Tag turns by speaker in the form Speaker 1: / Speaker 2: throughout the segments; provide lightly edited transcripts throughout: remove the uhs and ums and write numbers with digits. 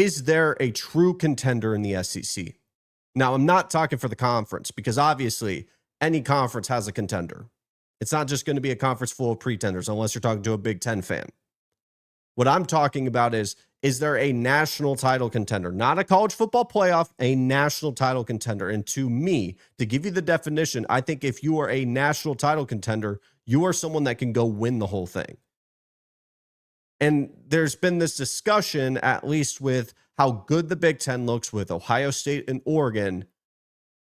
Speaker 1: is there a true contender in the SEC? Now, I'm not talking for the conference because obviously any conference has a contender. It's not just going to be a conference full of pretenders unless you're talking to a Big Ten fan. What I'm talking about is there a national title contender? Not a college football playoff, a national title contender. And to me, to give you the definition, I think if you are a national title contender, you are someone that can go win the whole thing. And there's been this discussion, at least with how good the Big Ten looks with Ohio State and Oregon.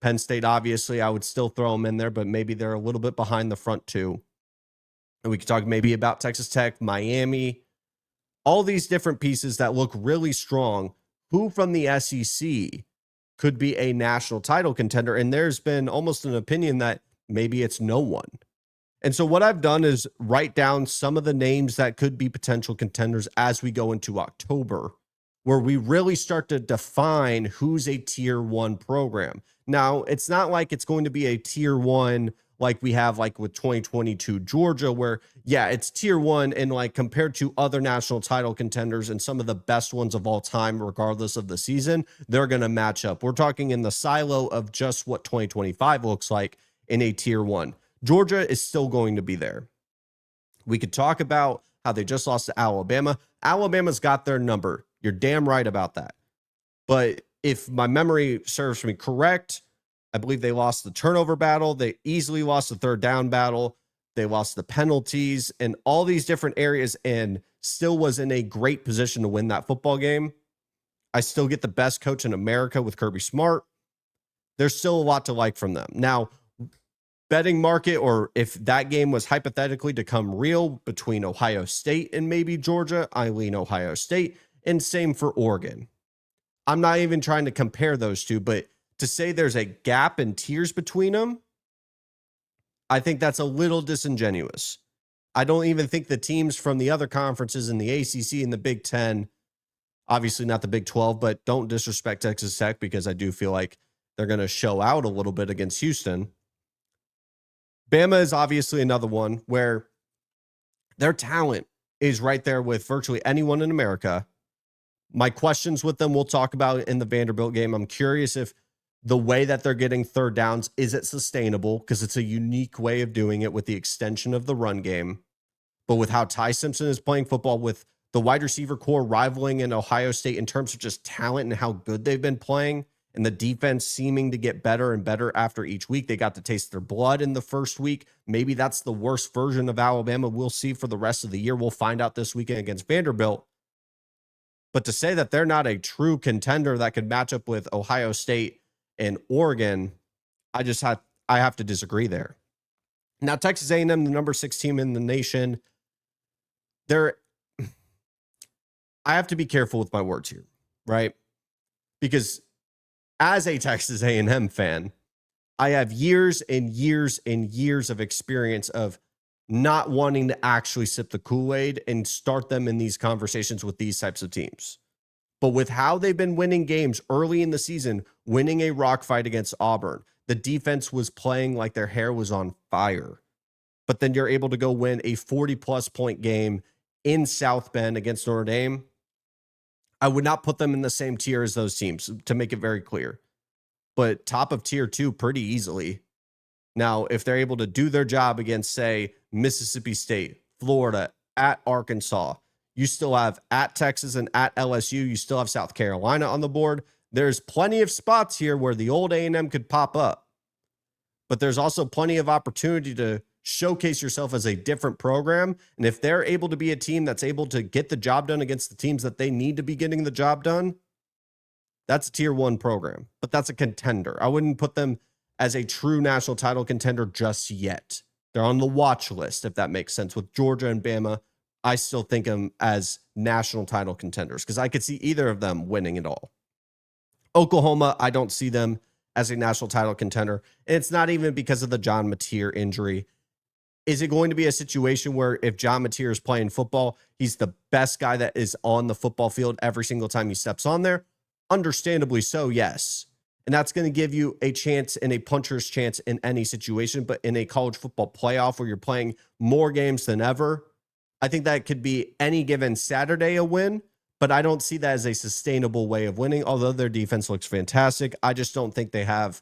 Speaker 1: Penn State, obviously, I would still throw them in there, but maybe they're a little bit behind the front too. And we could talk maybe about Texas Tech, Miami, all these different pieces that look really strong. Who from the SEC could be a national title contender? And there's been almost an opinion that maybe it's no one. And so what I've done is write down some of the names that could be potential contenders as we go into October, where we really start to define who's a tier 1 program. Now, it's not like it's going to be a tier 1 like we have like with 2022 Georgia, where, yeah, it's tier 1 and like compared to other national title contenders and some of the best ones of all time, regardless of the season, they're going to match up. We're talking in the silo of just what 2025 looks like in a tier 1. Georgia is still going to be there. We could talk about how they just lost to Alabama. Alabama's got their number. You're damn right about that. But if my memory serves me correct, I believe they lost the turnover battle. They easily lost the third down battle. They lost the penalties and all these different areas and still was in a great position to win that football game. I still get the best coach in America with Kirby Smart. There's still a lot to like from them. Now, betting market, or if that game was hypothetically to come real between Ohio State and maybe Georgia, I lean Ohio State, and same for Oregon. I'm not even trying to compare those two, but to say there's a gap in tiers between them, I think that's a little disingenuous. I don't even think the teams from the other conferences in the ACC and the Big Ten, obviously not the Big 12, but don't disrespect Texas Tech because I do feel like they're going to show out a little bit against Houston. Bama is obviously another one where their talent is right there with virtually anyone in America. My questions with them we'll talk about in the Vanderbilt game. I'm curious if the way that they're getting third downs, is it sustainable? Because it's a unique way of doing it with the extension of the run game. But with how Ty Simpson is playing football, with the wide receiver core rivaling in Ohio State in terms of just talent and how good they've been playing, and the defense seeming to get better and better after each week. They got to taste their blood in the first week. Maybe that's the worst version of Alabama we'll see for the rest of the year. We'll find out this weekend against Vanderbilt. But to say that they're not a true contender that could match up with Ohio State and Oregon, I have to disagree there. Now, Texas A&M, the number 6 team in the nation, I have to be careful with my words here, right? Because as a Texas A&M fan, I have years and years and years of experience of not wanting to actually sip the Kool-Aid and start them in these conversations with these types of teams. But with how they've been winning games early in the season, winning a rock fight against Auburn, the defense was playing like their hair was on fire. But then you're able to go win a 40-plus point game in South Bend against Notre Dame. I would not put them in the same tier as those teams, to make it very clear. But top of tier 2 pretty easily. Now, if they're able to do their job against, say, Mississippi State, Florida, at Arkansas, you still have at Texas and at LSU, you still have South Carolina on the board. There's plenty of spots here where the old A&M could pop up. But there's also plenty of opportunity to showcase yourself as a different program. And if they're able to be a team that's able to get the job done against the teams that they need to be getting the job done, that's a tier 1 program. But that's a contender. I wouldn't put them as a true national title contender just yet. They're on the watch list, if that makes sense. With Georgia and Bama, I still think them as national title contenders because I could see either of them winning it all. Oklahoma, I don't see them as a national title contender. And it's not even because of the John Mateer injury. Is it going to be a situation where if John Mateer is playing football, he's the best guy that is on the football field every single time he steps on there? Understandably so, yes. And that's going to give you a chance and a puncher's chance in any situation. But in a college football playoff where you're playing more games than ever, I think that could be any given Saturday a win. but I don't see that as a sustainable way of winning, although their defense looks fantastic. I just don't think they have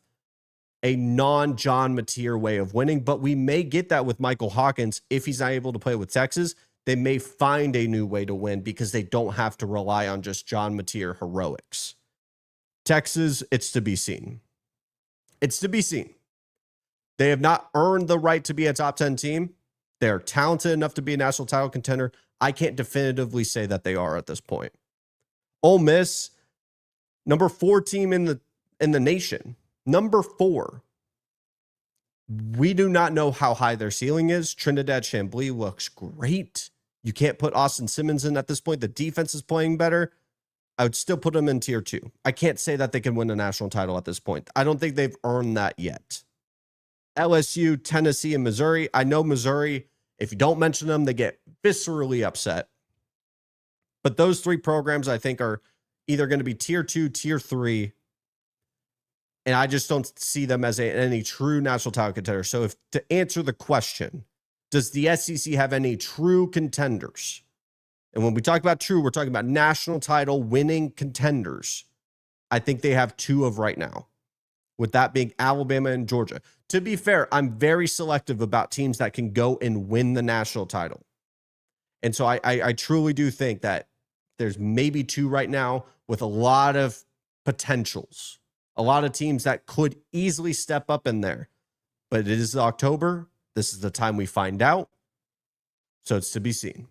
Speaker 1: a non-John Mateer way of winning, but we may get that with Michael Hawkins. If he's not able to play with Texas, they may find a new way to win because they don't have to rely on just John Mateer heroics. Texas, it's to be seen. It's to be seen. They have not earned the right to be a top 10 team. They're talented enough to be a national title contender. I can't definitively say that they are at this point. Ole Miss, number 4 team in the nation. Number 4. We do not know how high their ceiling is. Trinidad Chambly looks great. You can't put Austin Simmons in at this point. The defense is playing better. I would still put them in tier 2. I can't say that they can win a national title at this point. I don't think they've earned that yet. LSU, Tennessee, and Missouri. I know Missouri, if you don't mention them, they get viscerally upset. But those 3 programs, I think, are either going to be tier 2, tier 3. And I just don't see them as any true national title contender. So to answer the question, does the SEC have any true contenders? And when we talk about true, we're talking about national title winning contenders. I think they have 2 of right now, with that being Alabama and Georgia. To be fair, I'm very selective about teams that can go and win the national title. And so I truly do think that there's maybe 2 right now with a lot of potentials. A lot of teams that could easily step up in there. But it is October. This is the time we find out. So it's to be seen.